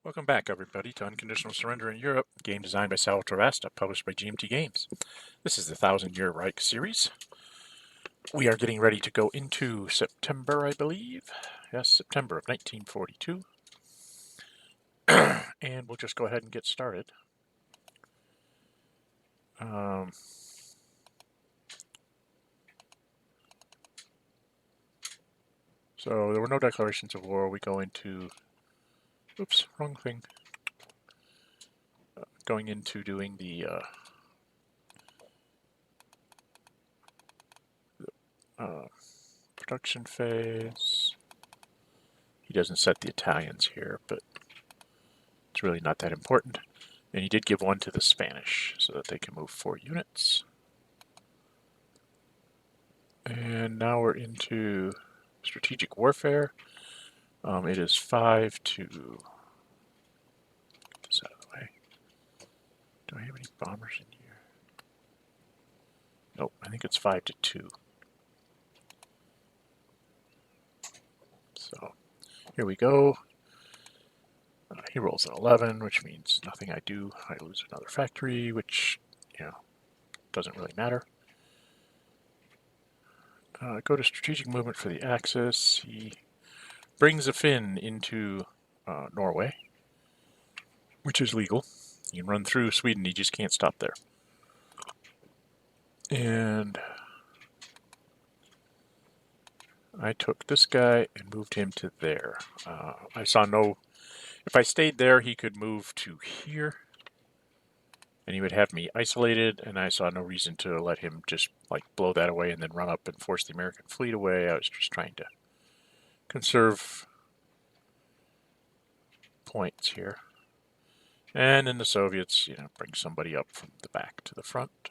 Welcome back, everybody, to Unconditional Surrender in Europe, game designed by Salvatore Vasta, published by GMT Games. This is the Thousand Year Reich series. We are getting ready to go into September, I believe. Yes, September of 1942. And we'll just go ahead and get started. So there were no declarations of war. We go into... Oops, wrong thing. Going into doing the production phase. He doesn't set the Italians here, but it's really not that important. And he did give one to the Spanish so that they can move 4 units. And now we're into strategic warfare. It is 5 to... Get this out of the way. Do I have any bombers in here? Nope, I think it's 5 to 2. So here we go. He rolls an 11, which means nothing I do. I lose another factory, which, doesn't really matter. Go to strategic movement for the Axis. He brings a Finn into Norway, which is legal. You can run through Sweden, you just can't stop there. And I took this guy and moved him to there. I saw no... If I stayed there, he could move to here, and he would have me isolated, and I saw no reason to let him just blow that away and then run up and force the American fleet away. I was just trying to conserve points here. And then the Soviets, bring somebody up from the back to the front.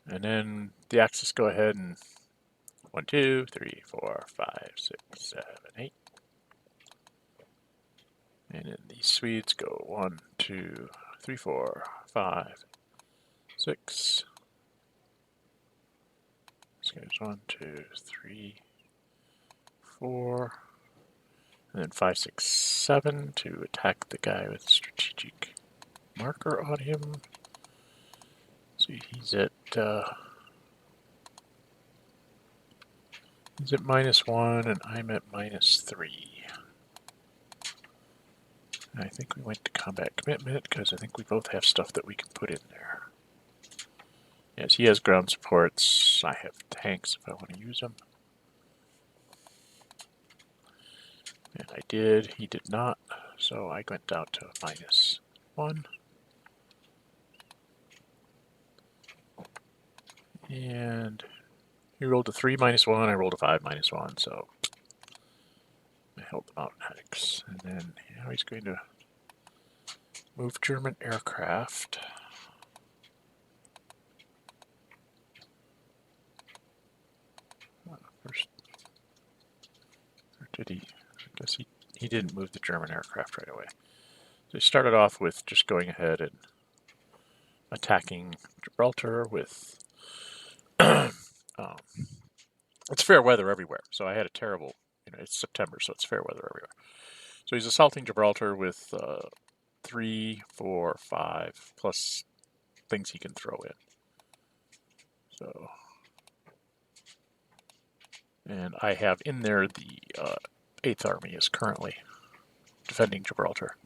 And then the Axis go ahead and 1, 2, 3, 4, 5, 6, 7, 8. And then the Swedes go 1, 2, 3, 4, 5, 6. This goes 1, 2, 3, 4. And then 5, 6, 7 to attack the guy with strategic marker on him. So he's at -1 and I'm at -3. And I think we went to combat commitment because I think we both have stuff that we can put in there. Yes, he has ground supports. I have tanks if I want to use them. And I did. He did not. So I went down to -1. And he rolled a 3 -1. I rolled a 5 -1. So I held the mountain hex. And then now he's going to move German aircraft. First, or did he? I guess he didn't move the German aircraft right away. So he started off with just going ahead and attacking Gibraltar with... it's fair weather everywhere, so I had a terrible... it's September, so it's fair weather everywhere. So he's assaulting Gibraltar with 3, 4, 5, plus things he can throw in. So... And I have in there the 8th Army is currently defending Gibraltar.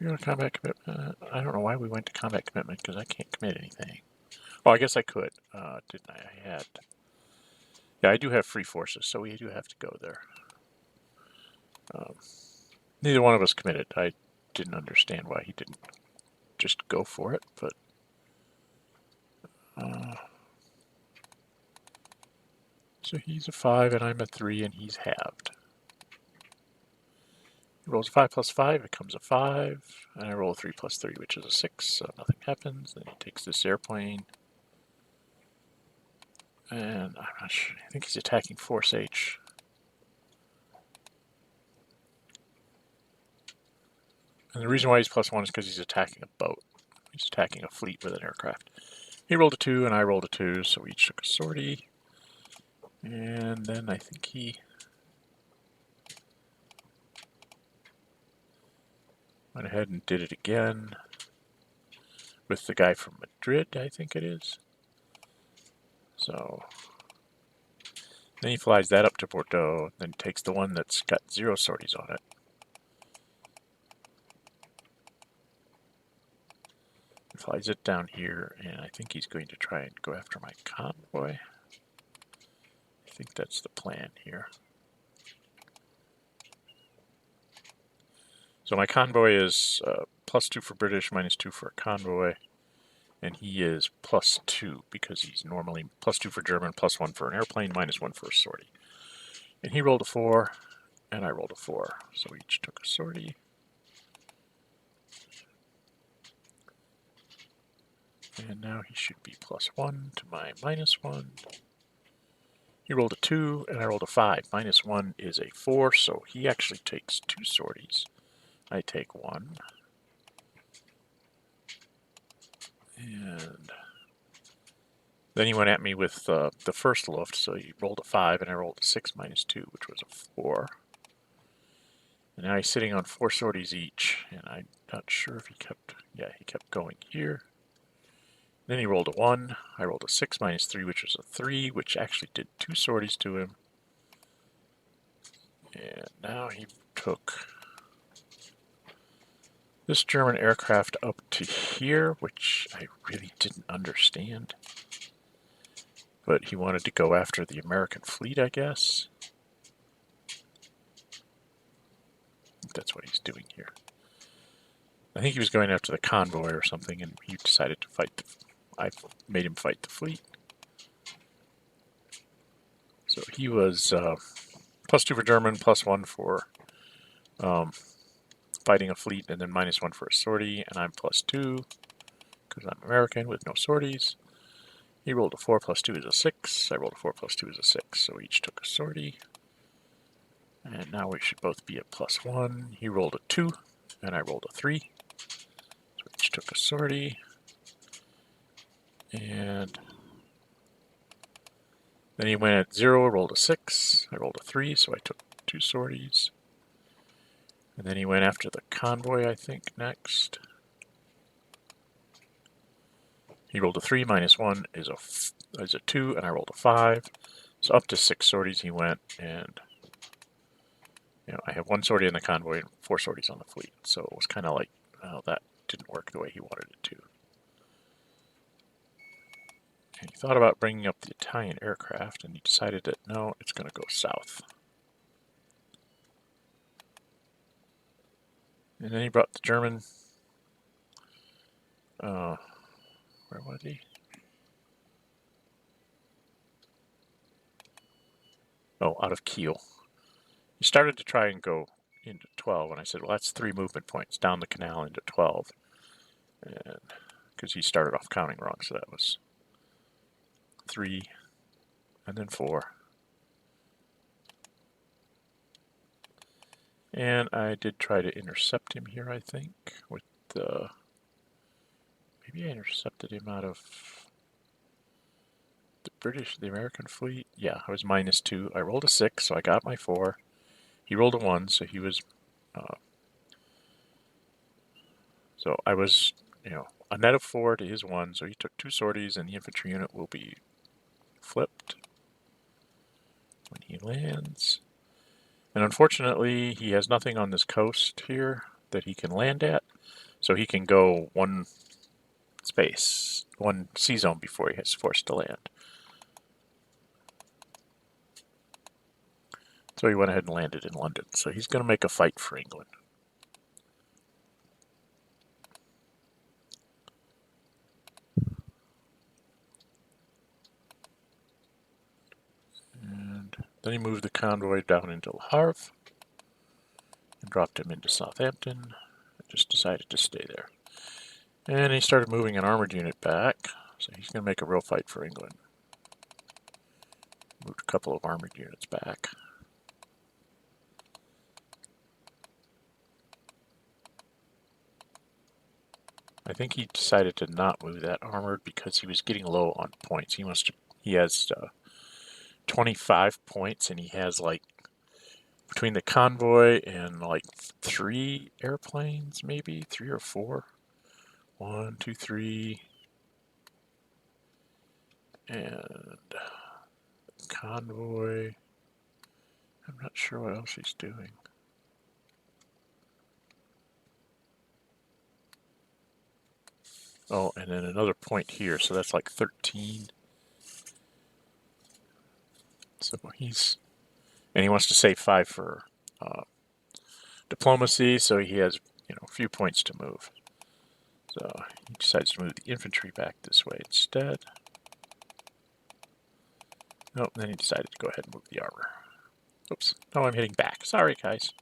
We go to combat commitment. I don't know why we went to combat commitment because I can't commit anything. Oh, I guess I could, didn't I? I had... Yeah, I do have free forces, so we do have to go there. Neither one of us committed. I didn't understand why he didn't just go for it, but... so he's a 5 and I'm a 3 and he's halved. He rolls a 5 plus 5, it becomes a 5, and I roll a 3 plus 3, which is a 6, so nothing happens. Then he takes this airplane. And I'm not sure, I think he's attacking Force H. And the reason why he's +1 is because he's attacking a boat. He's attacking a fleet with an aircraft. He rolled a 2 and I rolled a 2, so we each took a sortie. And then I think he went ahead and did it again with the guy from Madrid, I think it is. So then he flies that up to Bordeaux, then takes the one that's got 0 sorties on it. Flies it down here, and I think he's going to try and go after my convoy. I think that's the plan here. So my convoy is +2 for British, -2 for a convoy, and he is +2 because he's normally +2 for German, +1 for an airplane, -1 for a sortie. And he rolled a 4, and I rolled a 4, so we each took a sortie. And now he should be +1 to my -1. He rolled a 2, and I rolled a 5. -1 is a 4, so he actually takes 2 sorties. I take 1. And then he went at me with the first Luft, so he rolled a 5, and I rolled a 6 -2, which was a 4. And now he's sitting on 4 sorties each, and I'm not sure if he kept, yeah, he kept going here. Then he rolled a 1, I rolled a 6 -3, which was a 3, which actually did 2 sorties to him. And now he took this German aircraft up to here, which I really didn't understand. But he wanted to go after the American fleet, I guess. I think that's what he's doing here. I think he was going after the convoy or something, and he decided to fight I made him fight the fleet. So he was +2 for German, +1 for fighting a fleet, and then -1 for a sortie, and I'm +2 because I'm American with no sorties. He rolled a 4 +2 is a 6. I rolled a 4 +2 is a 6, so we each took a sortie. And now we should both be at +1. He rolled a 2, and I rolled a 3. So we each took a sortie. And then he went at 0, rolled a 6. I rolled a 3, so I took 2 sorties. And then he went after the convoy, I think, next. He rolled a 3, -1 is a 2, and I rolled a 5. So up to 6 sorties he went, and I have 1 sortie in the convoy and 4 sorties on the fleet. So it was kind of like, oh, that didn't work the way he wanted it to. And he thought about bringing up the Italian aircraft, and he decided that no, it's going to go south. And then he brought the German, where was he? Oh, out of Kiel. He started to try and go into 12, and I said, well, that's 3 movement points down the canal into 12. And because he started off counting wrong, so that was 3, and then 4. And I did try to intercept him here, I think, with the... Maybe I intercepted him out of the American fleet. Yeah, I was -2. I rolled a 6, so I got my 4. He rolled a 1, so he was... so I was, a net of 4 to his 1, so he took 2 sorties, and the infantry unit will be flipped when he lands. And unfortunately, he has nothing on this coast here that he can land at, so he can go 1 space, 1 sea zone before he is forced to land. So he went ahead and landed in London. So he's going to make a fight for England. And then he moved the convoy down into Le Havre and dropped him into Southampton. I just decided to stay there. And he started moving an armored unit back, so he's going to make a real fight for England. Moved a couple of armored units back. I think he decided to not move that armored because he was getting low on points. He has 25 points, and he has like between the convoy and like 3 airplanes, maybe 3 or 4. 1, 2, 3, and convoy. I'm not sure what else he's doing. Oh, and then another point here, so that's like 13. So and he wants to save 5 for diplomacy, so he has, a few points to move. So he decides to move the infantry back this way instead. Nope, then he decided to go ahead and move the armor. Oops, no, I'm hitting back. Sorry, guys.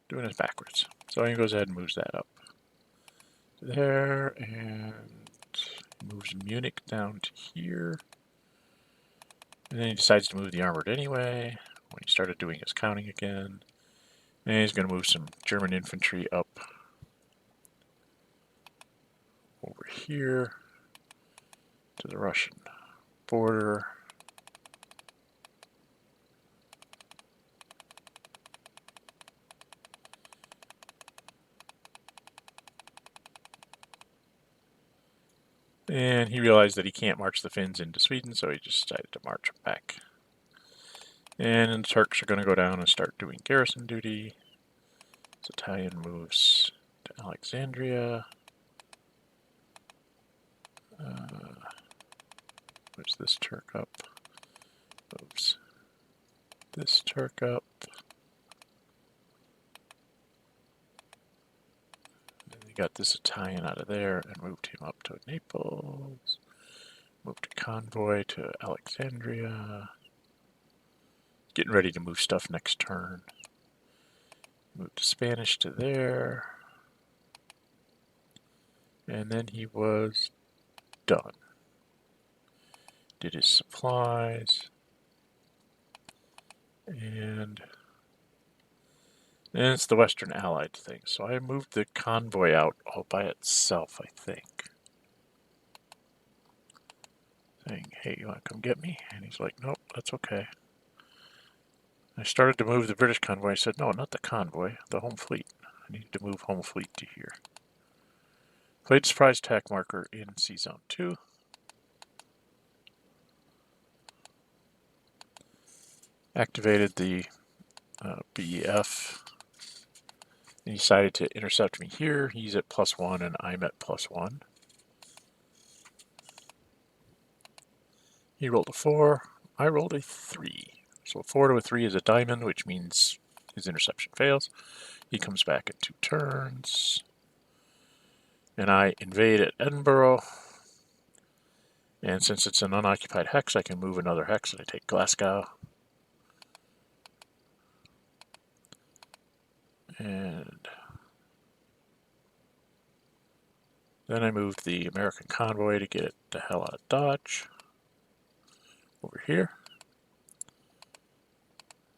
Doing this backwards. So he goes ahead and moves that up to there, and moves Munich down to here. And then he decides to move the armored anyway, when he started doing his counting again. And he's going to move some German infantry up over here to the Russian border. And he realized that he can't march the Finns into Sweden, so he just decided to march back. And the Turks are going to go down and start doing garrison duty. So Italian moves to Alexandria. Moves this Turk up. Moves this Turk up. And he got this Italian out of there and moved him up to Naples. Moved a convoy to Alexandria. Getting ready to move stuff next turn. Moved Spanish to there. And then he was done. Did his supplies. And it's the Western Allied thing. So I moved the convoy out all by itself, I think. Saying, hey, you want to come get me? And he's like, nope, that's okay. I started to move the British convoy. I said, no, not the convoy, the home fleet. I need to move home fleet to here. Played surprise attack marker in Sea Zone 2. Activated the BEF. He decided to intercept me here. He's at +1 and I'm at +1. He rolled a 4. I rolled a 3. So a 4 to a 3 is a diamond, which means his interception fails. He comes back in 2 turns. And I invade at Edinburgh. And since it's an unoccupied hex, I can move another hex, and I take Glasgow. And then I moved the American convoy to get it the hell out of Dodge. Over here.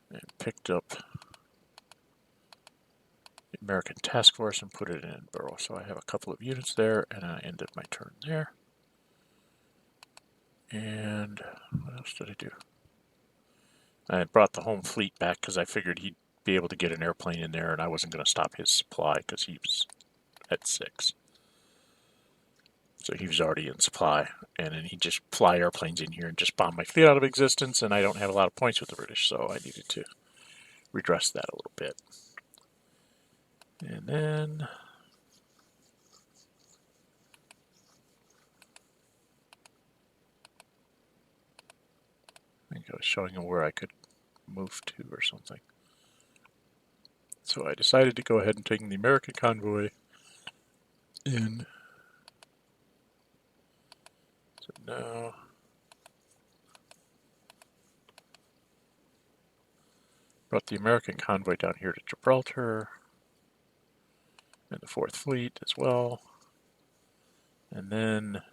And picked up the American task force and put it in Edinburgh. So I have a couple of units there, and I ended my turn there. And what else did I do? I brought the home fleet back because I figured he'd be able to get an airplane in there, and I wasn't going to stop his supply because he was at 6. So he was already in supply, and then he'd just fly airplanes in here and just bomb my fleet out of existence, and I don't have a lot of points with the British, so I needed to redress that a little bit. And then I think I was showing him where I could move to or something. So I decided to go ahead and take the American convoy in. So now brought the American convoy down here to Gibraltar and the 4th Fleet as well. And then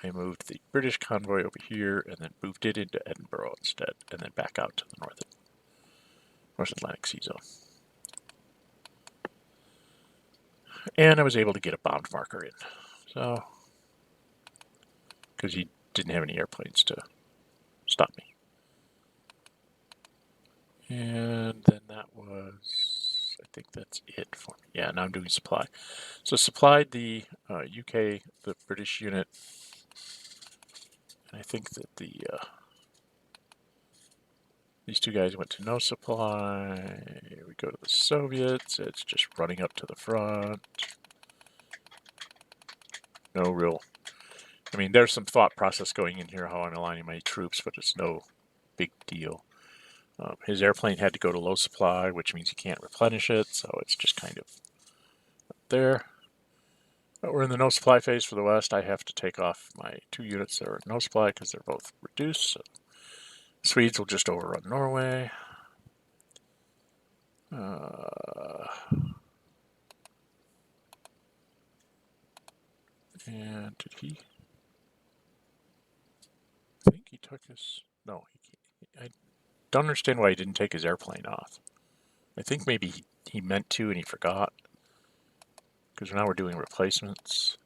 I moved the British convoy over here and then moved it into Edinburgh instead, and then back out to the North Atlantic Sea Zone. And I was able to get a bound marker in. So, because he didn't have any airplanes to stop me. And then that was, I think that's it for me. Yeah, now I'm doing supply. So supplied the UK, the British unit, and I think that these two guys went to no supply. We go to the Soviets. It's just running up to the front. No real. I mean, there's some thought process going in here how I'm aligning my troops, but it's no big deal. His airplane had to go to low supply, which means he can't replenish it, so it's just kind of there. But we're in the no supply phase for the West. I have to take off my 2 units that are at no supply because they're both reduced. So Swedes will just overrun Norway. And did he? I think he took his. No, I don't understand why he didn't take his airplane off. I think maybe he meant to and he forgot. Because now we're doing replacements.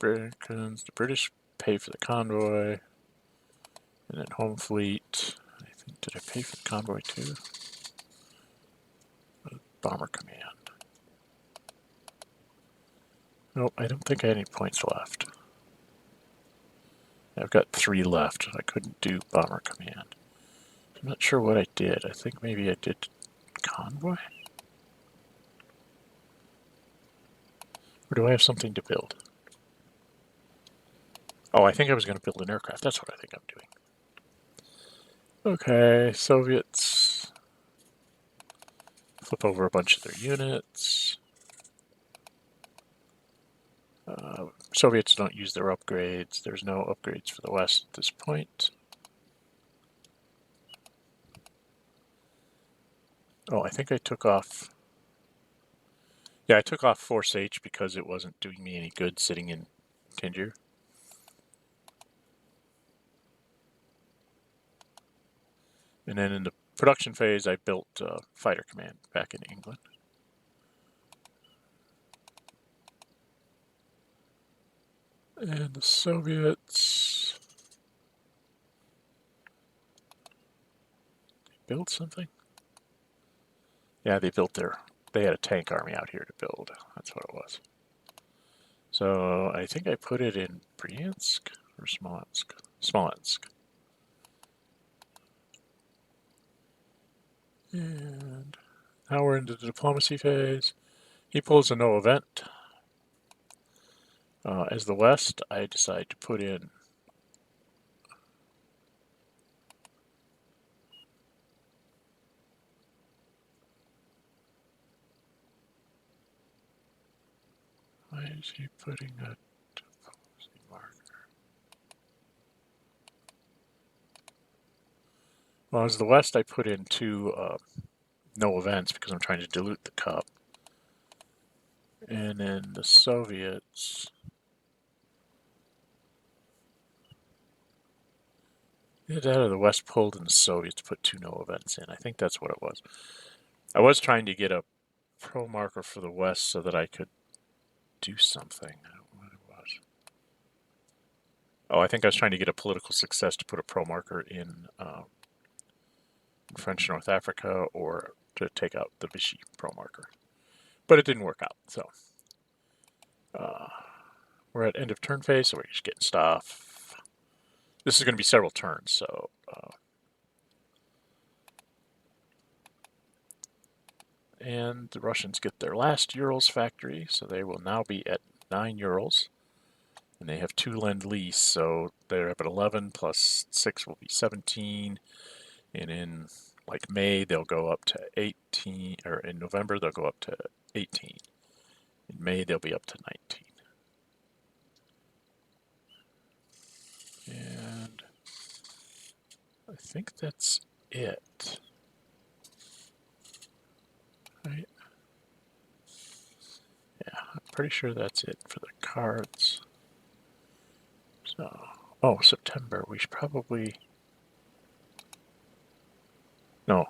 The British pay for the convoy. And then Home Fleet. I think, did I pay for the convoy too? Bomber Command. Nope, I don't think I had any points left. I've got 3 left. I couldn't do Bomber Command. I'm not sure what I did. I think maybe I did convoy? Or do I have something to build? Oh, I think I was going to build an aircraft. That's what I think I'm doing. Okay, Soviets. Flip over a bunch of their units. Soviets don't use their upgrades. There's no upgrades for the West at this point. Oh, I think I took off. Yeah, I took off Force H because it wasn't doing me any good sitting in Tangier. And then in the production phase, I built Fighter Command back in England. And the Soviets built something? Yeah, they had a tank army out here to build. That's what it was. So I think I put it in Bryansk or Smolensk. Smolensk. And now we're into the diplomacy phase. He pulls a no event. As the West, I decide to put in why is he putting a diplomacy marker? Well, as the West, I put in 2 no events because I'm trying to dilute the cup. And then the Soviets. Either the West pulled and the Soviets put 2 no events in. I think that's what it was. I was trying to get a pro marker for the West so that I could do something. I don't know what it was. Oh, I think I was trying to get a political success to put a pro marker in French North Africa or to take out the Vichy pro marker. But it didn't work out, so. We're at end of turn phase, so we're just getting stuff. This is going to be several turns, so. And the Russians get their last Urals factory, so they will now be at 9 Urals. And they have 2 Lend-Lease, so they're up at 11 plus 6 will be 17. And in like May, they'll go up to 18, or in November, they'll go up to 18. In May, they'll be up to 19. And I think that's it. Right? Yeah, I'm pretty sure that's it for the cards. So, oh, September, we should probably, no.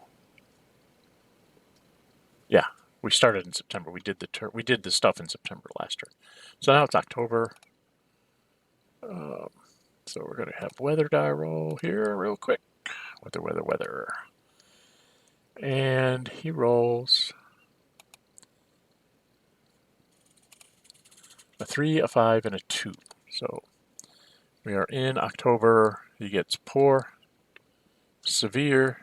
Yeah, We started in September. We did the stuff in September last year. So now it's October. So we're going to have weather die roll here real quick. Weather. And he rolls a 3, a 5, and a 2. So we are in October. He gets poor, severe,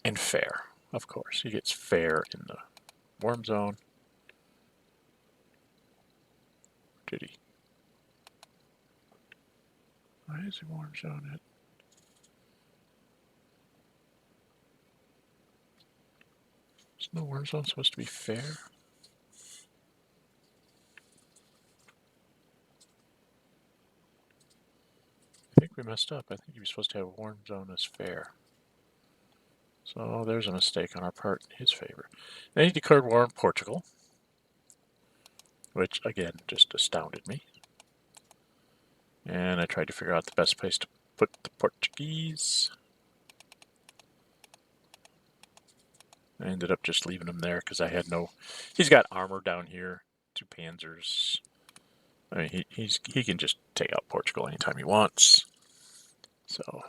and fair. Of course, he gets fair in the warm zone. Did he? Why is he warm zone it? Is no warm zone supposed to be fair? I think we messed up. I think he was supposed to have warm zone as fair. So there's a mistake on our part in his favor. Then he declared war on Portugal, which again just astounded me. And I tried to figure out the best place to put the Portuguese. I ended up just leaving him there because I had no... He's got armor down here, 2 panzers. I mean, he can just take out Portugal anytime he wants. So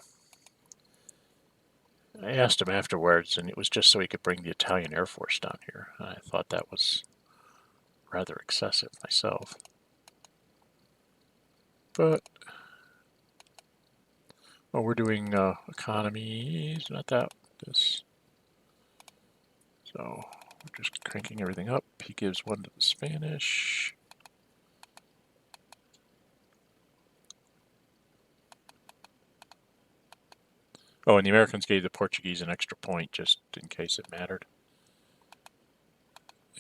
I asked him afterwards, and it was just so he could bring the Italian Air Force down here. I thought that was rather excessive myself. But, well, we're doing economies, not that, this. So we're just cranking everything up. He gives 1 to the Spanish. Oh, and the Americans gave the Portuguese an extra point just in case it mattered.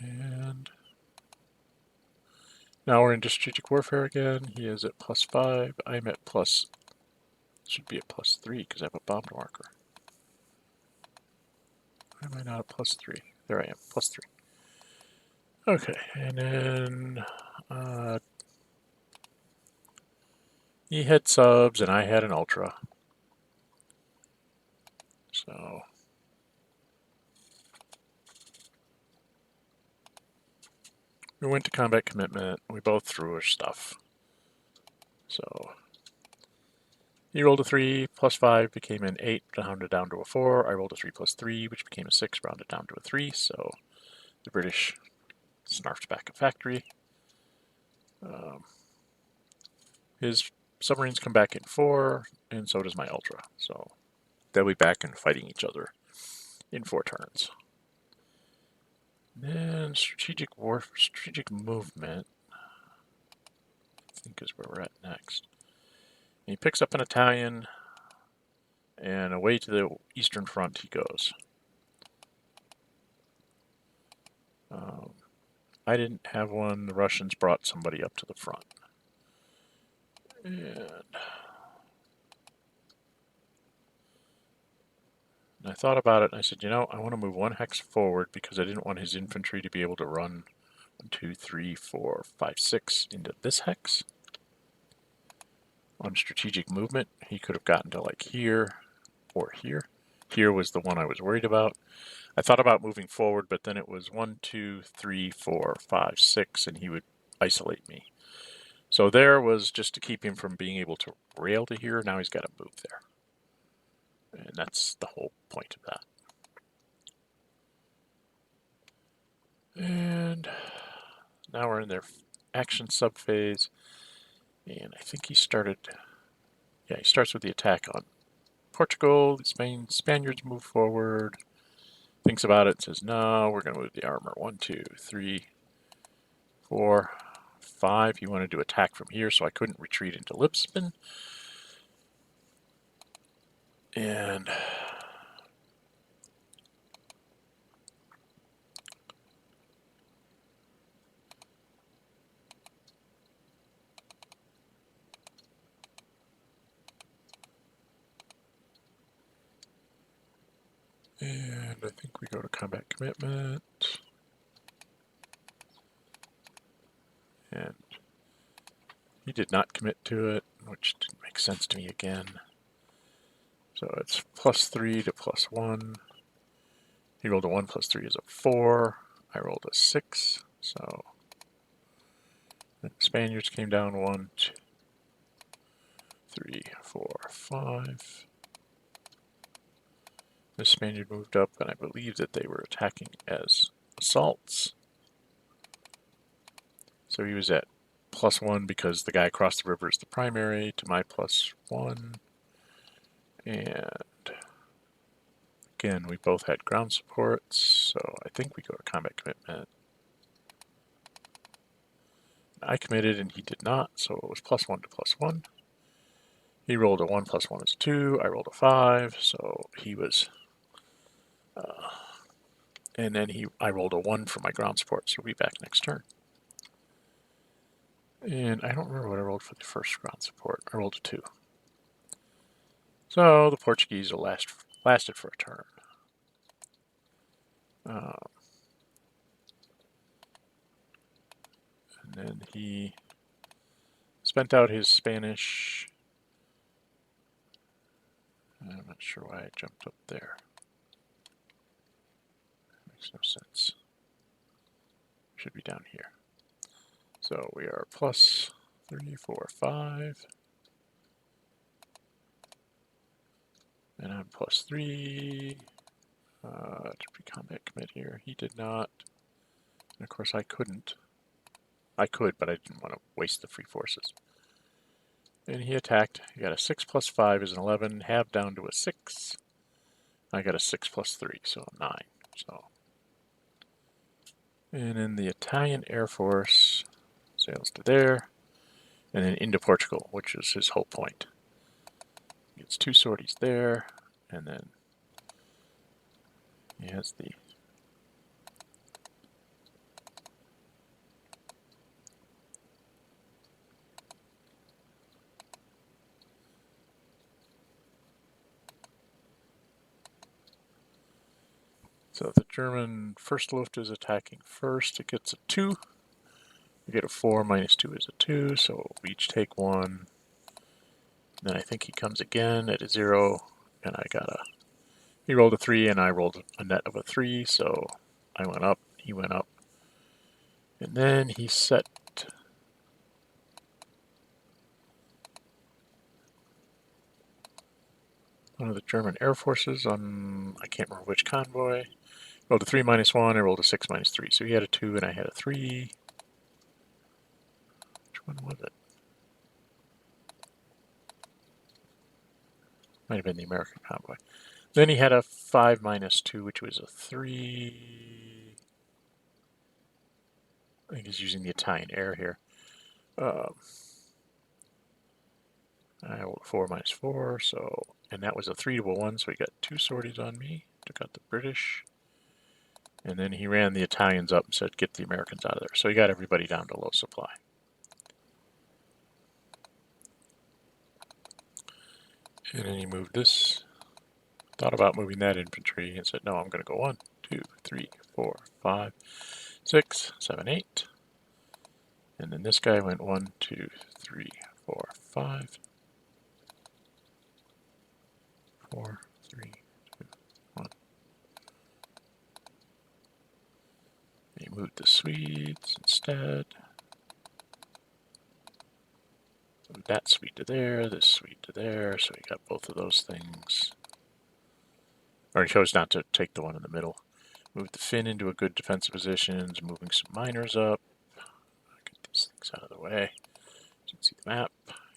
And now we're into strategic warfare again. He is at +5. I'm at should be at +3 because I have a bomb marker. Why am I not at +3? There I am, +3. Okay, and then he had subs and I had an ultra. So we went to combat commitment. We both threw our stuff. So he rolled a 3, +5 became an 8, rounded down to a 4. I rolled a 3 +3, which became a 6, rounded down to a 3. So the British snarfed back a factory. His submarines come back in 4, and so does my ultra. So they'll be back and fighting each other in 4 turns. Then strategic movement, I think, is where we're at next. And he picks up an Italian, and away to the eastern front he goes. I didn't have one. The Russians brought somebody up to the front. And I thought about it, and I said, you know, I want to move 1 hex forward because I didn't want his infantry to be able to run 1, 2, 3, 4, 5, 6 into this hex. On strategic movement, he could have gotten to like here or here. Here was the one I was worried about. I thought about moving forward, but then it was 1, 2, 3, 4, 5, 6, and he would isolate me. So there was just to keep him from being able to rail to here. Now he's got to move there. And that's the whole point of that. And now we're in their action subphase. And I think he started... Yeah, he starts with the attack on Portugal. The Spaniards move forward. Thinks about it and says, no, we're going to move the armor. 1, 2, 3, 4, 5. He wanted to attack from here, so I couldn't retreat into Lisbon. And I think we go to combat commitment. And he did not commit to it, which didn't make sense to me again. So it's +3 to +1. He rolled a 1 + 3 is a 4. I rolled a 6, so the Spaniards came down 1, 2, 3, 4, 5. The Spaniard moved up, and I believe that they were attacking as assaults. So he was at +1 because the guy across the river is the primary to my +1. And again, we both had ground supports, so I think we go to combat commitment. I committed and he did not, so it was +1 to +1. He rolled a 1 + 1 is 2. I rolled a 5, so he was... and then I rolled a 1 for my ground support, so we'll be back next turn. And I don't remember what I rolled for the first ground support. I rolled a 2. So the Portuguese lasted for a turn. And then he spent out his Spanish. I'm not sure why I jumped up there. Makes no sense. Should be down here. So we are +3, 4, 5. And I'm +3. Did we combat commit here? He did not. And of course I couldn't. I could, but I didn't want to waste the free forces. And he attacked. He got a 6 + 5 is an 11. Half down to a 6. I got a 6 + 3, so 9. So, and then the Italian Air Force sails to there, and then into Portugal, which is his whole point. He gets 2 sorties there, and then he has the so the German First Luft is attacking first. It gets a 2. We get a 4 - 2 is a 2, so we each take 1. Then I think he comes again at a 0, and I got a... He rolled a 3, and I rolled a net of a 3, so I went up, he went up. And then he set... one of the German Air Forces on... I can't remember which convoy. Rolled a 3 - 1, I rolled a 6 - 3. So he had a 2, and I had a 3. Which one was it? Might have been the American convoy. Then he had a 5 - 2, which was a 3. I think he's using the Italian air here. I rolled a 4 - 4, so... And that was a 3 to a 1, so he got 2 sorties on me. Took out the British. And then he ran the Italians up and said, get the Americans out of there. So he got everybody down to low supply. And then he moved this. Thought about moving that infantry and said, no, I'm going to go 1, 2, 3, 4, 5, 6, 7, 8. And then this guy went 1, 2, 3, 4, 5. 4, 3, 2, 1. He moved the Swedes instead. Moved that Swede to there, this Swede to there, so he got both of those things. Or he chose not to take the one in the middle. Moved the Finn into a good defensive position, moving some miners up. Get these things out of the way. You can see the map.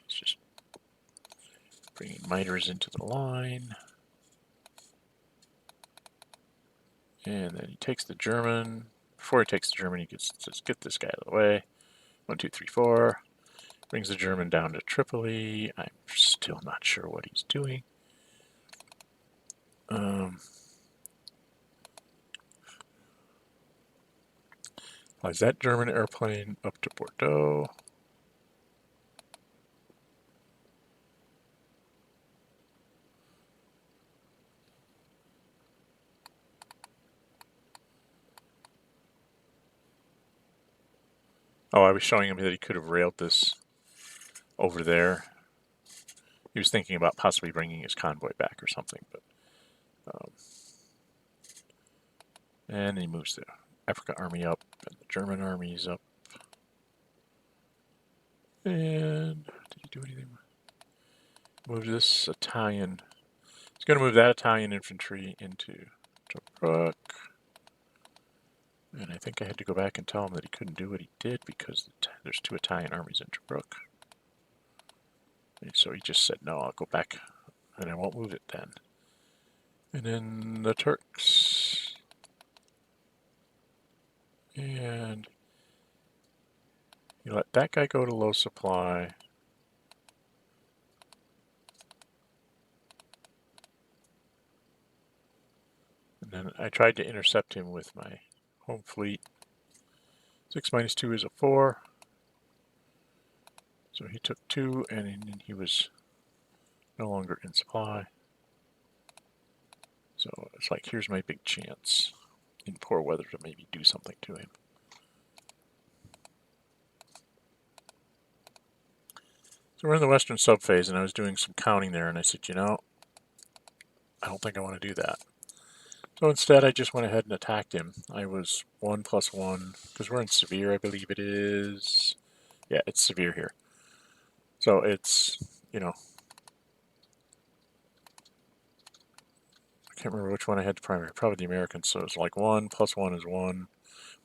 It's just bringing miners into the line. And then he takes the German. Before he takes the German, he says, get this guy out of the way. 1, 2, 3, 4. Brings the German down to Tripoli. I'm still not sure what he's doing. Flies that German airplane up to Bordeaux. Oh, I was showing him that he could have railed this over there. He was thinking about possibly bringing his convoy back or something, but and he moves there. Africa army up, and the German army is up. And did he do anything? Move this Italian. He's going to move that Italian infantry into Tobruk. And I think I had to go back and tell him that he couldn't do what he did because there's 2 Italian armies in Tobruk. And so he just said, no, I'll go back and I won't move it then. And then the Turks. And you let that guy go to low supply. And then I tried to intercept him with my home fleet. 6 minus 2 is a 4. So he took 2 and he was no longer in supply. So it's like, here's my big chance in poor weather to maybe do something to him. So we're in the western subphase, and I was doing some counting there, and I said, you know, I don't think I want to do that. So instead, I just went ahead and attacked him. I was 1 + 1, because we're in severe, I believe it is. Yeah, it's severe here. So it's, you know, I can't remember which one I had the primary, probably the Americans. So it's like 1 + 1 is 1,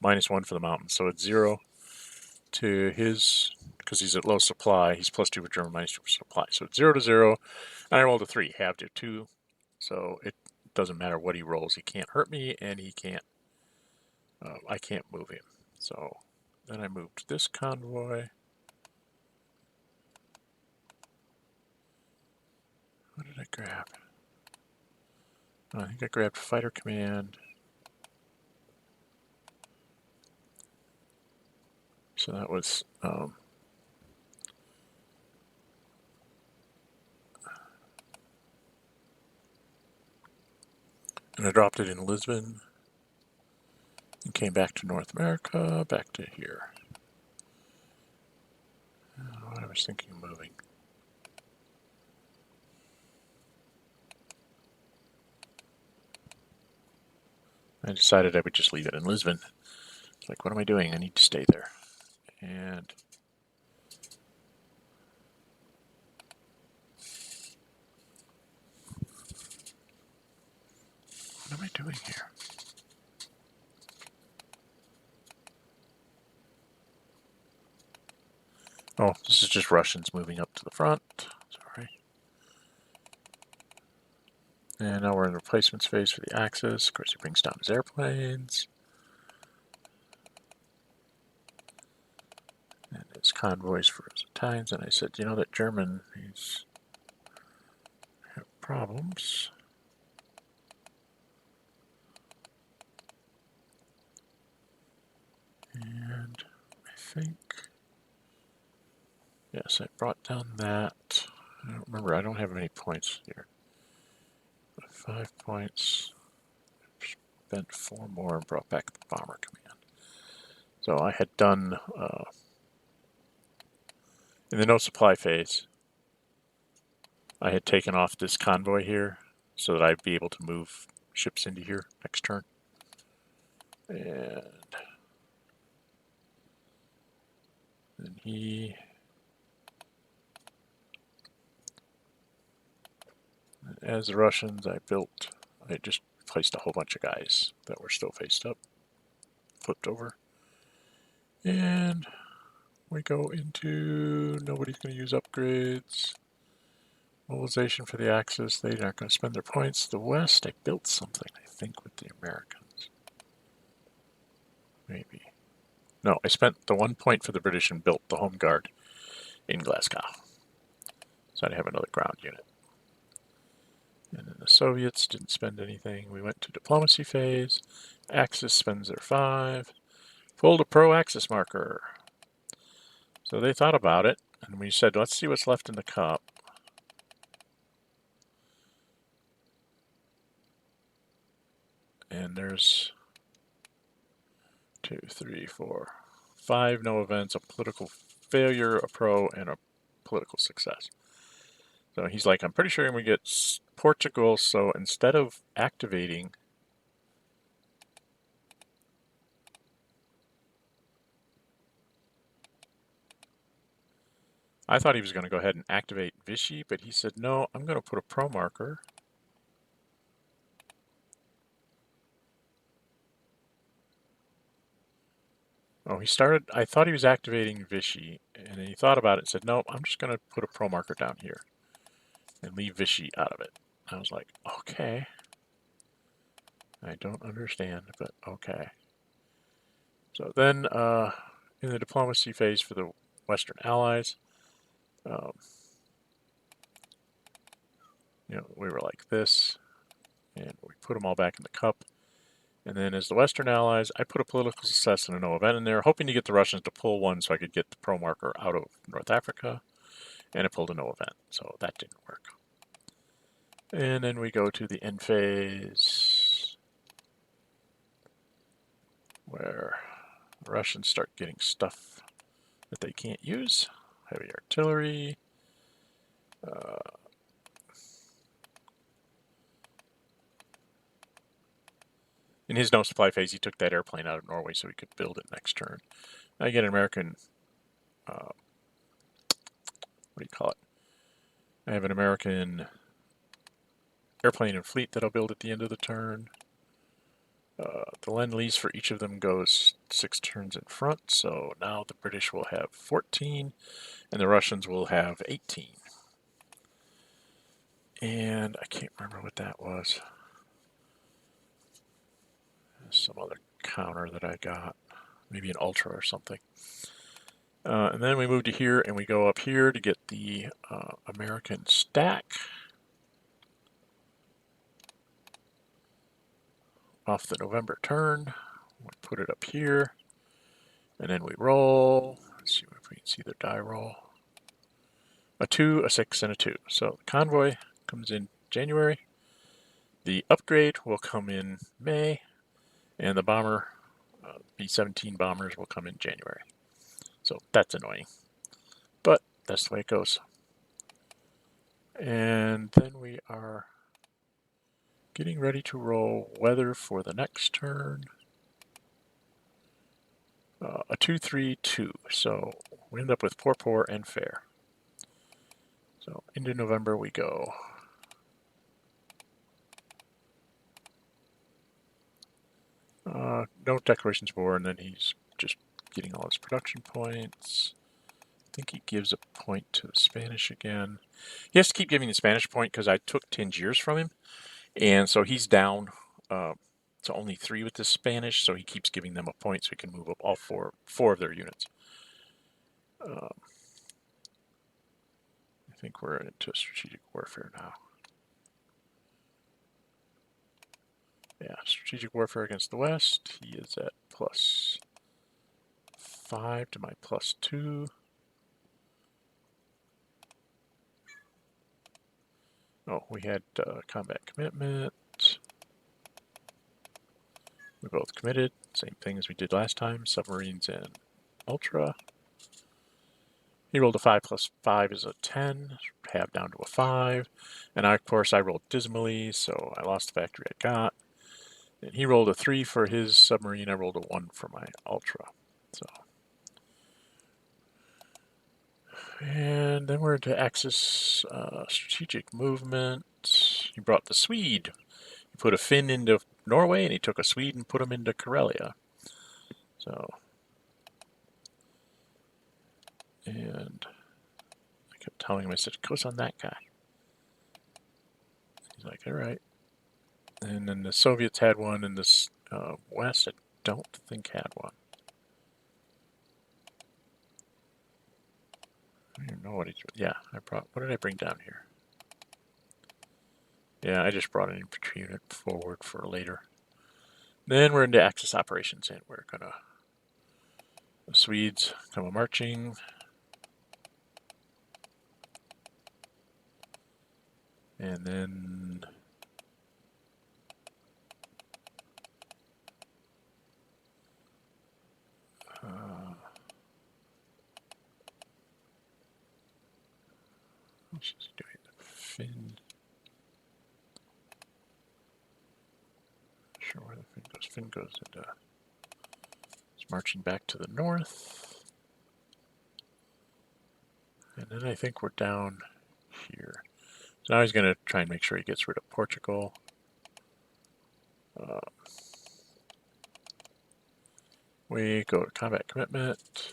-1 for the mountains. So it's 0 to his, because he's at low supply, he's +2 for German, -2 for supply. So it's 0 to 0, and I rolled a 3, halved to 2. So it doesn't matter what he rolls. He can't hurt me, and he can't, I can't move him. So then I moved this convoy. What did I grab? I think I grabbed Fighter Command. So that was and I dropped it in Lisbon and came back to North America, back to here. What I was thinking of moving. I decided I would just leave it in Lisbon. It's like, what am I doing? I need to stay there. And what am I doing here? Oh, this is just Russians moving up to the front. Sorry. And now we're in replacements phase for the Axis. Of course, he brings down his airplanes. And his convoys for his Italians. And I said, you know, that German, he's have problems. And I think, yes, I brought down that. I don't remember, I don't have any points here. 5 points. Spent 4 more and brought back the bomber command. So I had done, in the no supply phase, I had taken off this convoy here so that I'd be able to move ships into here next turn. And then as the Russians, I just placed a whole bunch of guys that were still faced up, flipped over. And we go into, nobody's going to use upgrades. Mobilization for the Axis, they aren't going to spend their points. The West, I built something, I think, with the Americans. Maybe. No, I spent the 1 point for the British and built the Home Guard in Glasgow. So I'd have another ground unit. And then the Soviets didn't spend anything. We went to diplomacy phase. Axis spends their 5. Pulled a pro-Axis marker. So they thought about it, and we said, let's see what's left in the cup. And there's 2, 3, 4, 5 no events, a political failure, a pro, and a political success. So he's like, I'm pretty sure we get Portugal, so instead of activating I thought he was going to go ahead and activate Vichy, but he said, no, I'm going to put a pro marker. Oh, he started, I thought he was activating Vichy, and then he thought about it and said, no, I'm just going to put a pro marker down here and leave Vichy out of it. I was like, okay. I don't understand, but okay. So then in the diplomacy phase for the Western Allies, we were like this, and we put them all back in the cup. And then as the Western Allies, I put a political success and a no event in there, hoping to get the Russians to pull one so I could get the pro marker out of North Africa, and it pulled a no event, so that didn't work. And then we go to the end phase, where the Russians start getting stuff that they can't use. Heavy artillery. In his no supply phase, he took that airplane out of Norway so he could build it next turn. I get an American, what do you call it? I have an American airplane and fleet that I'll build at the end of the turn. The Lend-Lease for each of them goes 6 turns in front, so now the British will have 14, and the Russians will have 18. And I can't remember what that was. Some other counter that I got, maybe an Ultra or something. And then we move to here, and we go up here to get the American stack off the November turn. We put it up here, and then we roll. Let's see if we can see the die roll. A 2, a 6, and a 2. So the convoy comes in January. The upgrade will come in May, and the bomber, B-17 bombers, will come in January. So that's annoying, but that's the way it goes. And then we are getting ready to roll weather for the next turn. A 2-3-2, so we end up with poor and fair. So into November we go. No declarations of war, and then he's just getting all his production points. I think he gives a point to the Spanish again. He has to keep giving the Spanish point because I took Tangiers from him, and so he's down to only 3 with the Spanish, so he keeps giving them a point so he can move up all four of their units. I think we're into strategic warfare now. Yeah, strategic warfare against the West. He is at +5 to my +2. Oh, we had combat commitment. We both committed. Same thing as we did last time. Submarines and Ultra. He rolled a 5 + 5 is a 10. Half down to a 5. And of course I rolled dismally, so I lost the factory I got. And he rolled a 3 for his submarine. I rolled a 1 for my Ultra. So, and then we're into Axis strategic movement. He brought the Swede. He put a Finn into Norway, and he took a Swede and put him into Karelia. So, and I kept telling him, I said, goes on that guy. He's like, all right. And then the Soviets had one, and the West, I don't think, had one. I don't even know what he's. Yeah, I brought. What did I bring down here? Yeah, I just brought an infantry unit forward for later. Then we're into Axis operations, and we're gonna. The Swedes come marching. And then. She's doing the Finn. Not sure where the Finn goes. Finn goes into. It's marching back to the north. And And then I think we're down here. So now he's going to try and make sure he gets rid of Portugal. We go to combat commitment.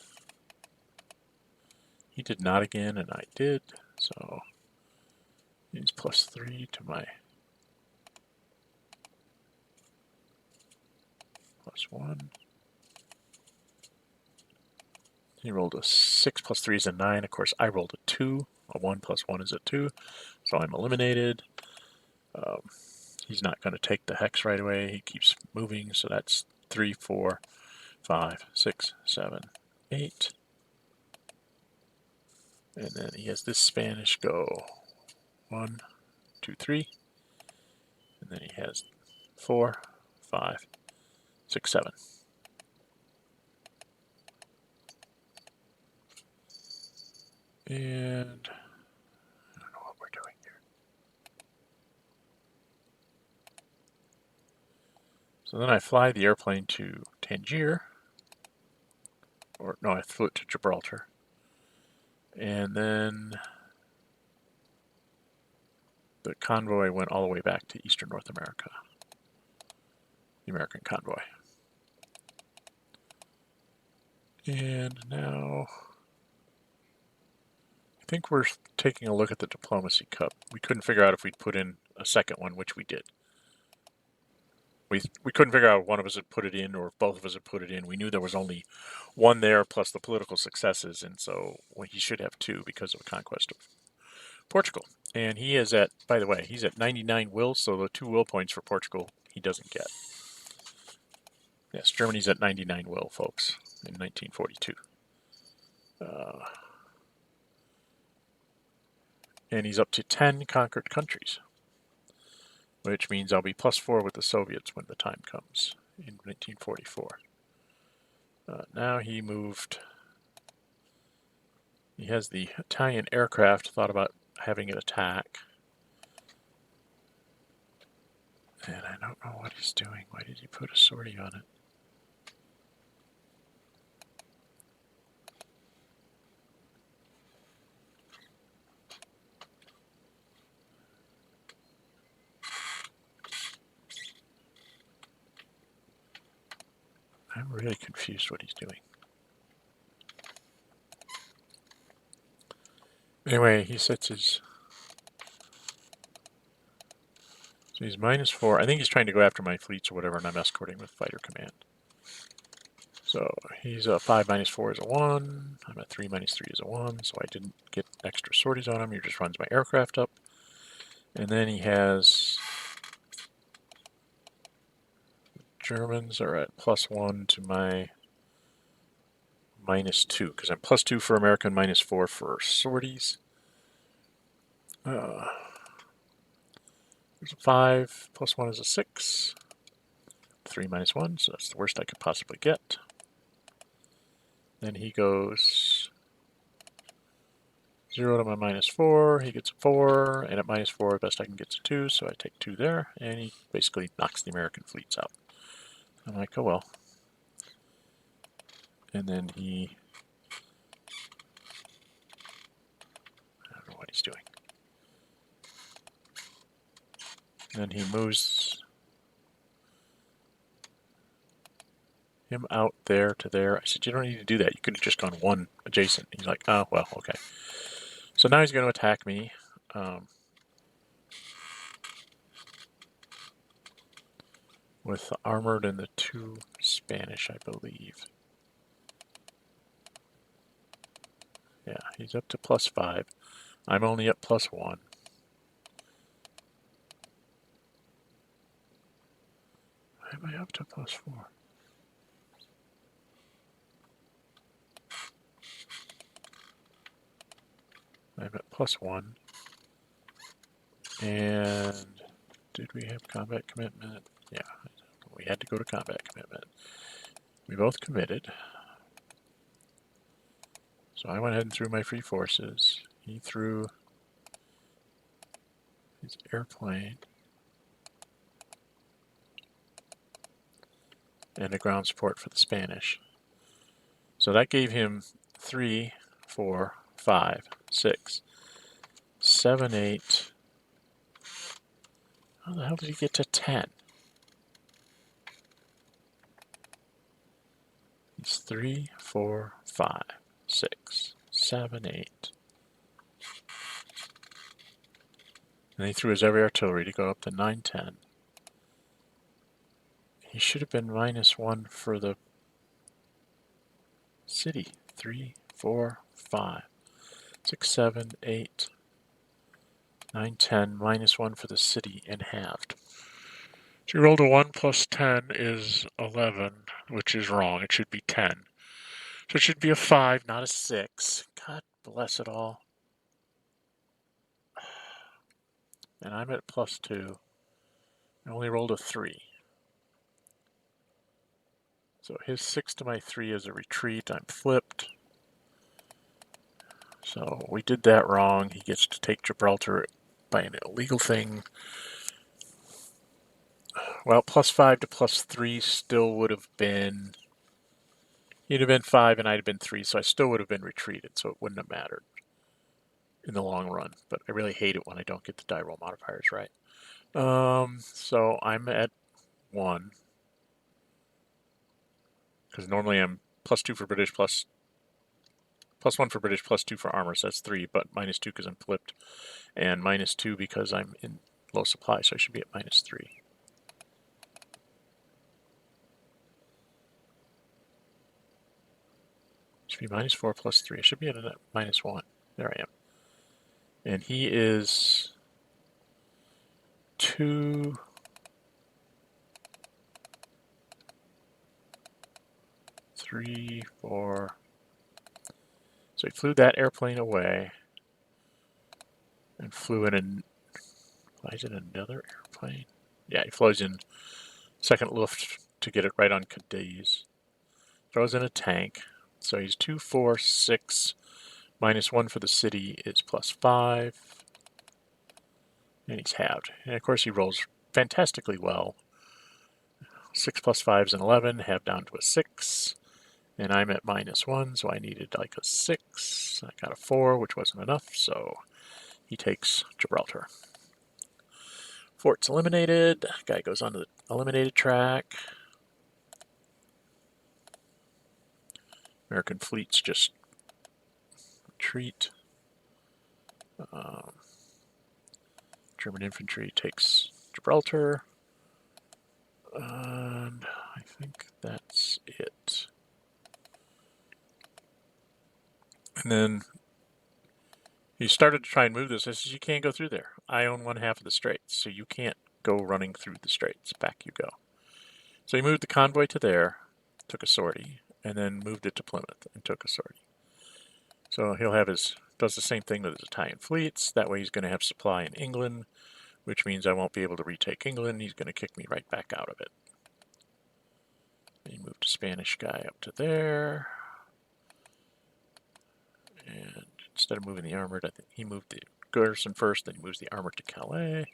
He did not again, and I did. So he's +3 to my +1. He rolled a 6 +3 is a 9. Of course, I rolled a 2. A 1 + 1 is a 2. So I'm eliminated. He's not going to take the hex right away. He keeps moving. So that's 3, 4, 5, 6, 7, 8. And then he has this Spanish go 1, 2, 3. And then he has 4, 5, 6, 7. And I don't know what we're doing here. So then I fly the airplane to Tangier. Or no, I flew it to Gibraltar. And then the convoy went all the way back to Eastern North America. The American convoy. And now I think we're taking a look at the Diplomacy Cup. We couldn't figure out if we'd put in a second one, which we did. We couldn't figure out if one of us had put it in or if both of us had put it in. We knew there was only one there plus the political successes, and so he should have 2 because of the conquest of Portugal. And he is at, by the way, he's at 99 will, so the 2 will points for Portugal he doesn't get. Yes, Germany's at 99 will, folks, in 1942. And he's up to 10 conquered countries, which means I'll be +4 with the Soviets when the time comes in 1944. Now he moved. He has the Italian aircraft, thought about having it attack. And I don't know what he's doing. Why did he put a sortie on it? I'm really confused what he's doing. Anyway, he sets his... So he's -4. I think he's trying to go after my fleets or whatever, and I'm escorting with fighter command. So he's a 5 -4 is a 1. I'm at 3 -3 is a 1, so I didn't get extra sorties on him. He just runs my aircraft up. And then he has... Germans are at +1 to my -2, because I'm +2 for American, -4 for sorties. There's a 5, +1 is a 6. 3 -1, so that's the worst I could possibly get. Then he goes 0 to my -4, he gets a 4, and at -4, best I can get to 2, so I take 2 there, and he basically knocks the American fleets out. I'm like, oh well. And then he... I don't know what he's doing. Then he moves him out there to there. I said, you don't need to do that. You could have just gone 1 adjacent. He's like, oh, well, okay. So now he's going to attack me. With the armored and the 2 Spanish, I believe. Yeah, he's up to +5. I'm only at +1. Why am I up to +4? I'm at +1. And did we have combat commitment? Yeah, we had to go to combat commitment. We both committed. So I went ahead and threw my free forces. He threw his airplane and a ground support for the Spanish. So that gave him 3, 4, 5, 6, 7, 8. How the hell did he get to 10? It's 3, 4, 5, 6, 7, 8. And he threw his heavy artillery to go up to 9, 10. He should have been -1 for the city. 3, 4, 5, 6, 7, 8, 9, 10. -1 for the city and halved. So you rolled a 1 plus 10 is 11, which is wrong. It should be 10. So it should be a 5, not a 6. God bless it all. And I'm at +2. I only rolled a 3. So his 6 to my 3 is a retreat. I'm flipped. So we did that wrong. He gets to take Gibraltar by an illegal thing. Well, +5 to +3 still would have been... He'd have been 5 and I'd have been 3, so I still would have been retreated, so it wouldn't have mattered in the long run. But I really hate it when I don't get the die roll modifiers right. So I'm at 1. Because normally I'm +2 for British, +1 for British, +2 for armor, so that's 3, but -2 because I'm flipped, and -2 because I'm in low supply, so I should be at -3. Should be -4 plus 3. I should be at a -1. There I am. And he is 2... 3, 4. So he flew that airplane away and flew in flies in another airplane? Yeah, he flies in second Luft to get it right on Cadiz. Throws in a tank. So he's 2, 4, 6. -1 for the city is +5. And he's halved. And of course he rolls fantastically well. 6 plus 5 is an 11, halved down to a 6. And I'm at -1, so I needed like a 6. I got a 4, which wasn't enough, so he takes Gibraltar. Fort's eliminated. Guy goes on to the eliminated track. American fleets just retreat. German infantry takes Gibraltar. And I think that's it. And then he started to try and move this. I says, you can't go through there. I own 1/2 of the straits, so you can't go running through the straits. Back you go. So he moved the convoy to there, took a sortie, and then moved it to Plymouth and took a sortie. So he'll have does the same thing with his Italian fleets. That way he's going to have supply in England, which means I won't be able to retake England. He's going to kick me right back out of it. He moved a Spanish guy up to there. And instead of moving the armored, I think he moved the garrison first, then he moves the armored to Calais.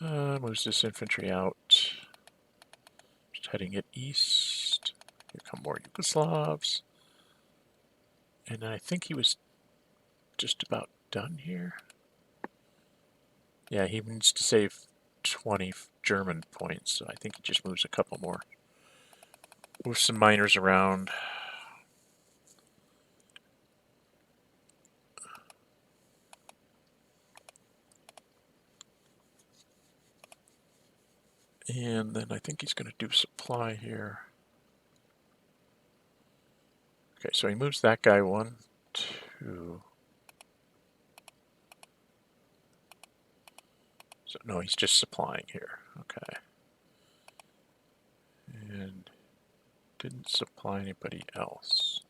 Moves this infantry out. Just heading it east. Here come more Yugoslavs. And I think he was just about done here. Yeah, he needs to save 20 German points, so I think he just moves a couple more. Moves some miners around. And then I think he's going to do supply here. Okay, so he moves that guy 1, 2. So no, he's just supplying here. Okay. And didn't supply anybody else.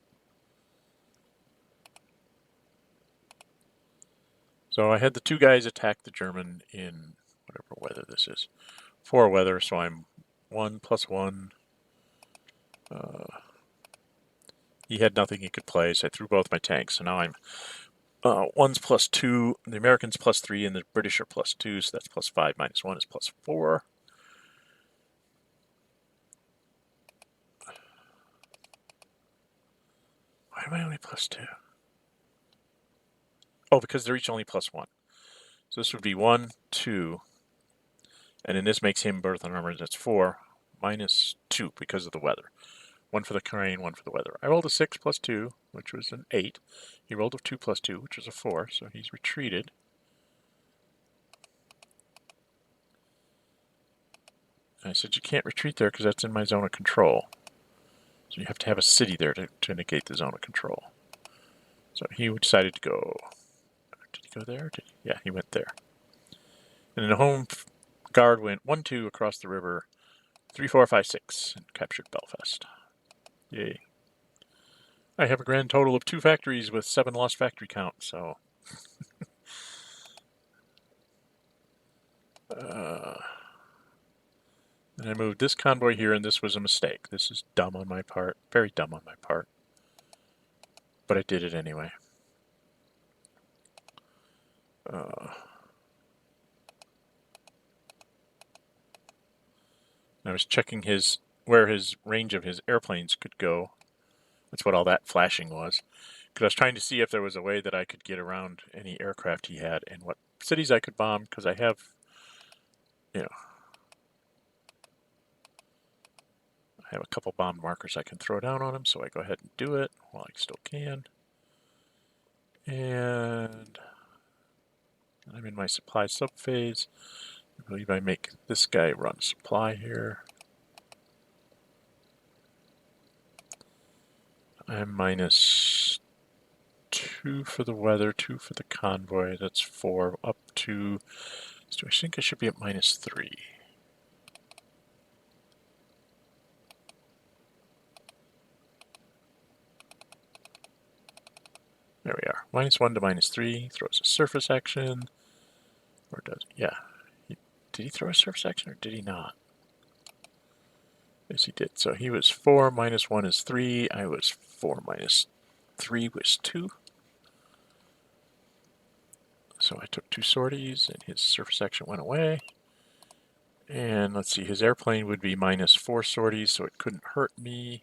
So I had the 2 guys attack the German in whatever weather this is. 4 weather, so I'm 1 plus 1. He had nothing he could play, so I threw both my tanks. So now I'm 1's +2, the Americans +3, and the British are +2, so that's +5 minus 1 is +4. Why am I only +2? Oh, because they're each only +1. So this would be 1, 2, and then this makes him birth on armor. That's 4 minus 2 because of the weather. 1 for the terrain, 1 for the weather. I rolled a 6 plus 2, which was an 8. He rolled a 2 plus 2, which was a 4, so he's retreated. And I said, you can't retreat there because that's in my zone of control. So you have to have a city there to negate the zone of control. So he decided to go. Did he go there? Yeah, he went there. And then the home guard went 1, 2 across the river, 3, 4, 5, 6, and captured Belfast. Yay. I have a grand total of 2 factories with 7 lost factory count, so... and I moved this convoy here, and this was a mistake. This is dumb on my part. Very dumb on my part. But I did it anyway. I was checking where his range of his airplanes could go. That's what all that flashing was. Because I was trying to see if there was a way that I could get around any aircraft he had and what cities I could bomb, because I have, I have a couple bomb markers I can throw down on him, so I go ahead and do it while I still can. And I'm in my supply subphase. I believe I make this guy run supply here. I'm minus 2 for the weather, 2 for the convoy. That's 4 up to... So I think I should be at minus 3. There we are. Minus 1 to minus 3. Throws a surface action. Or does... Yeah. Did he throw a surface action or did he not? Yes, he did. So he was 4 minus 1 is 3. I was 4 minus 3 was 2. So I took 2 sorties and his surface action went away. And let's see, his airplane would be minus 4 sorties, so it couldn't hurt me.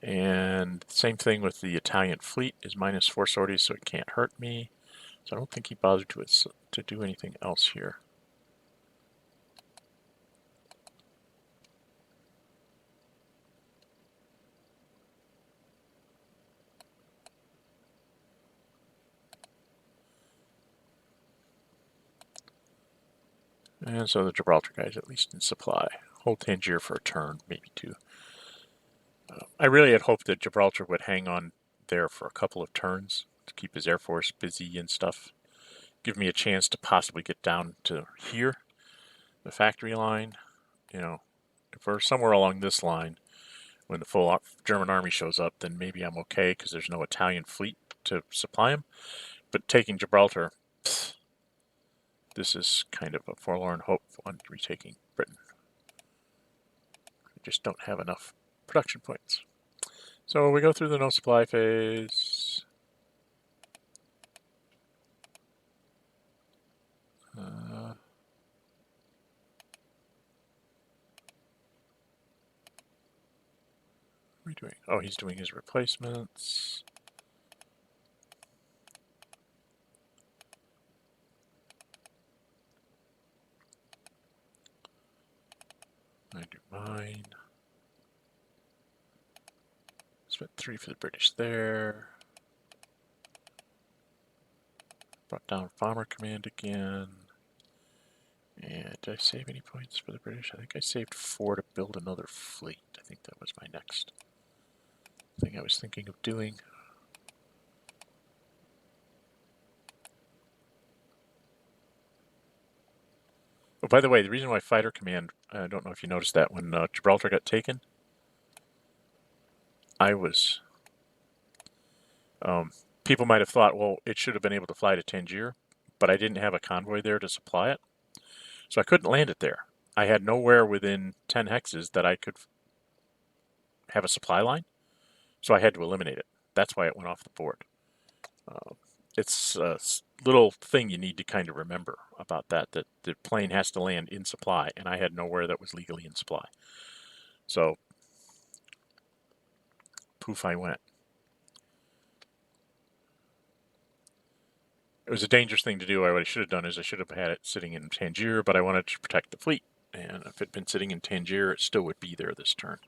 And same thing with the Italian fleet is minus 4 sorties, so it can't hurt me. So I don't think he bothered to do anything else here. And so the Gibraltar guy's at least in supply. Hold Tangier for a turn, maybe 2. I really had hoped that Gibraltar would hang on there for a couple of turns to keep his Air Force busy and stuff. Give me a chance to possibly get down to here, the factory line. If we're somewhere along this line, when the full German army shows up, then maybe I'm okay because there's no Italian fleet to supply him. But taking Gibraltar, this is kind of a forlorn hope on retaking Britain. We just don't have enough production points. So we go through the no supply phase. What are we doing? Oh, he's doing his replacements. I do mine. Spent 3 for the British there. Brought down Bomber Command again. And did I save any points for the British? I think I saved 4 to build another fleet. I think that was my next thing I was thinking of doing. Oh, by the way, the reason why Fighter Command, I don't know if you noticed that when Gibraltar got taken, I was... people might have thought, well, it should have been able to fly to Tangier, but I didn't have a convoy there to supply it. So I couldn't land it there. I had nowhere within 10 hexes that I could have a supply line, so I had to eliminate it. That's why it went off the board. It's a little thing you need to kind of remember about that the plane has to land in supply, and I had nowhere that was legally in supply. So, poof, I went. It was a dangerous thing to do. What I should have done is I should have had it sitting in Tangier, but I wanted to protect the fleet. And if it had been sitting in Tangier, it still would be there this turn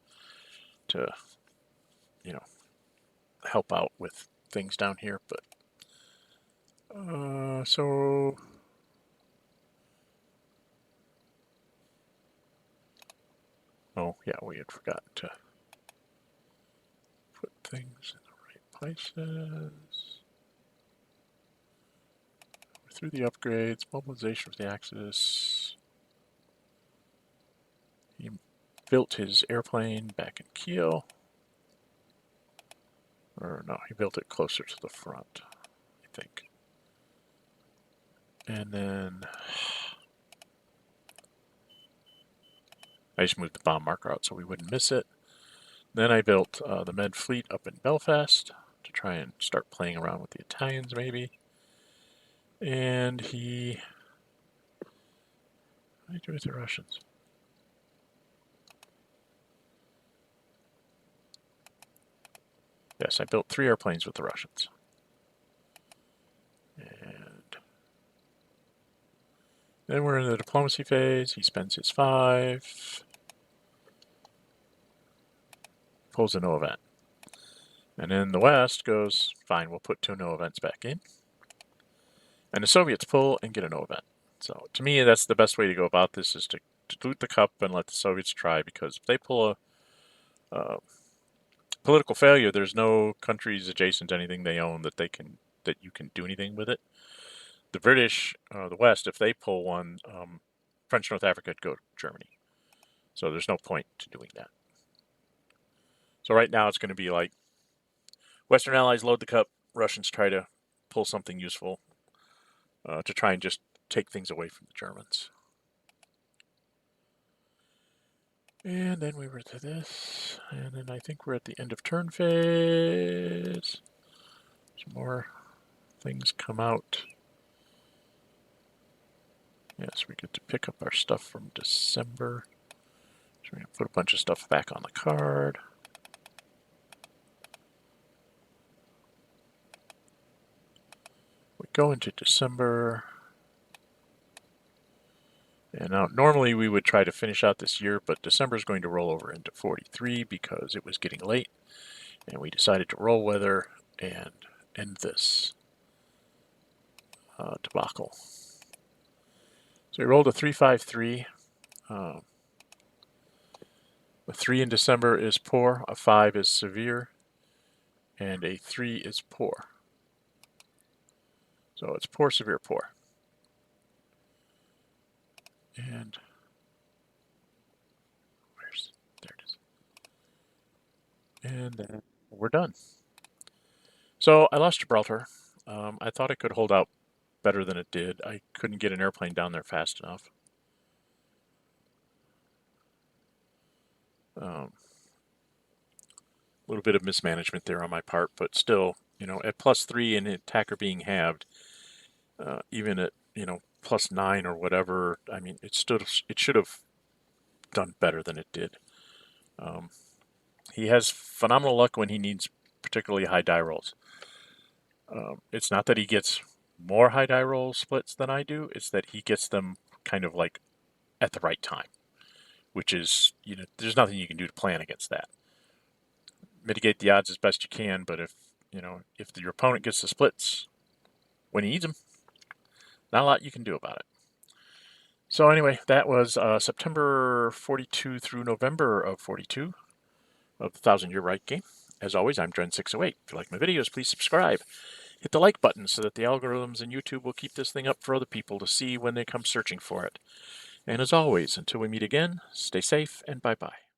to, you know, help out with things down here. But so oh yeah, we had forgotten to put things in the right places. We're through the upgrades, mobilization of the Axis. He built his airplane back in Kiel. Or no, he built it closer to the front, I think. And then I just moved the bomb marker out so we wouldn't miss it. Then I built the Med Fleet up in Belfast to try and start playing around with the Italians maybe. And what did I do with the Russians? Yes, I built 3 airplanes with the Russians. And then we're in the diplomacy phase. He spends his 5. Pulls a no event. And then the West goes, fine, we'll put 2 no events back in. And the Soviets pull and get a no event. So to me, that's the best way to go about this, is to loot the cup and let the Soviets try, because if they pull a political failure, there's no countries adjacent to anything they own that you can do anything with it. The British, the West, if they pull one, French North Africa would go to Germany. So there's no point to doing that. So right now it's going to be like Western allies load the cup, Russians try to pull something useful to try and just take things away from the Germans. And then we were to this, and then I think we're at the end of turn phase. Some more things come out. Yes, we get to pick up our stuff from December. So we're going to put a bunch of stuff back on the card. We go into December. And now, normally we would try to finish out this year, but December is going to roll over into 43 because it was getting late. And we decided to roll weather and end this debacle. So we rolled a 3-5-3. A 3 in December is poor, a 5 is severe, and a 3 is poor. So it's poor, severe, poor. And there it is. And then we're done. So I lost Gibraltar. I thought it could hold out better than it did. I couldn't get an airplane down there fast enough. A little bit of mismanagement there on my part, but still, at +3 and attacker being halved, even at, +9 or whatever, I mean, it should have done better than it did. He has phenomenal luck when he needs particularly high die rolls. It's not that he gets more high die roll splits than I do, it's that he gets them kind of like at the right time, which is, there's nothing you can do to plan against that. Mitigate the odds as best you can, but if your opponent gets the splits when he needs them, not a lot you can do about it. So anyway, that was September 42 through November of 42 of the Thousand Year Reich game. As always, I'm Dren608. If you like my videos, please subscribe. Hit the like button so that the algorithms in YouTube will keep this thing up for other people to see when they come searching for it. And as always, until we meet again, stay safe and bye-bye.